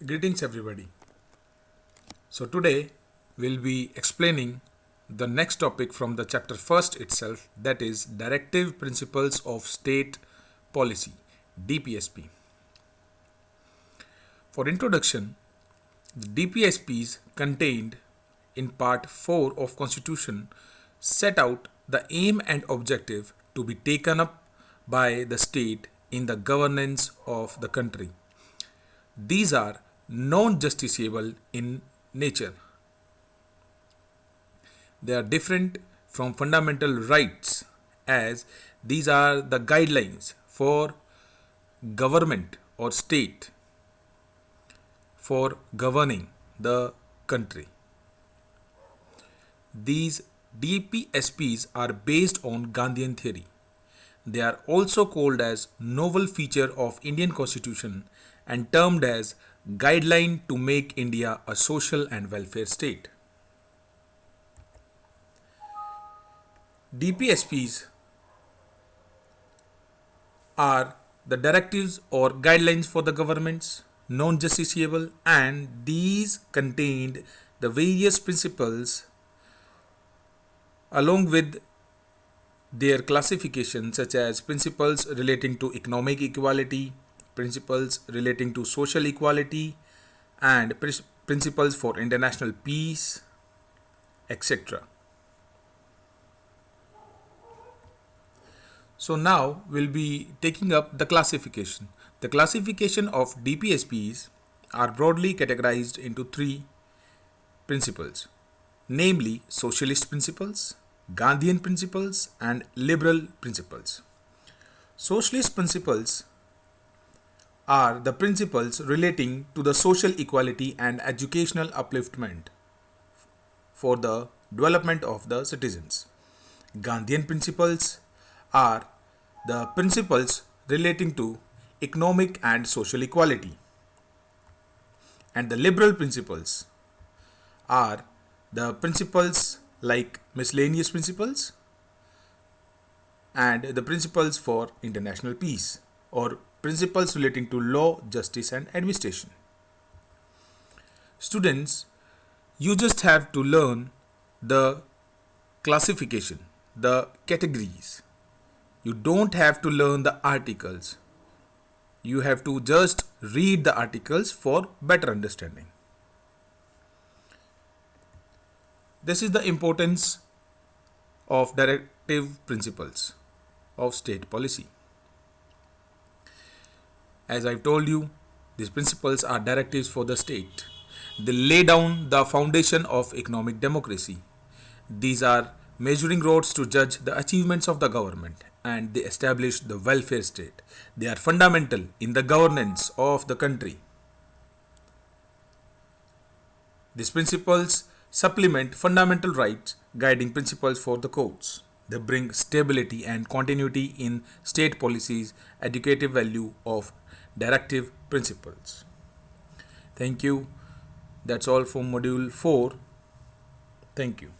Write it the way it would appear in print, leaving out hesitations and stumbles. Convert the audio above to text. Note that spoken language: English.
Greetings everybody. So today we'll be explaining the next topic from the chapter first itself, that is Directive Principles of State Policy, DPSP. For introduction, the DPSPs contained in part 4 of Constitution set out the aim and objective to be taken up by the state in the governance of the country. These are non-justiciable in nature. They are different from fundamental rights, as these are the guidelines for government or state for governing the country. These DPSPs are based on Gandhian theory. They are also called as novel feature of Indian Constitution and termed as guideline to make India a social and welfare state. DPSPs are the directives or guidelines for the governments, non-justiciable, and these contained the various principles along with their classification, such as principles relating to economic equality, principles relating to social equality, and principles for international peace, etc. So now we'll be taking up the classification. The classification of DPSPs are broadly categorized into three principles, namely socialist principles, Gandhian principles, and liberal principles. Socialist principles are the principles relating to the social equality and educational upliftment for the development of the citizens. Gandhian principles are the principles relating to economic and social equality. And the liberal principles are the principles like miscellaneous principles and the principles for international peace, or principles relating to law, justice, and administration. Students, you just have to learn the classification, the categories. You don't have to learn the articles. You have to just read the articles for better understanding. This is the importance of directive principles of state policy. As I've told you, these principles are directives for the state. They lay down the foundation of economic democracy. These are measuring rods to judge the achievements of the government, and they establish the welfare state. They are fundamental in the governance of the country. These principles supplement fundamental rights, guiding principles for the courts. They bring stability and continuity in state policies, educative value of directive principles. Thank you. That's all from module 4. Thank you.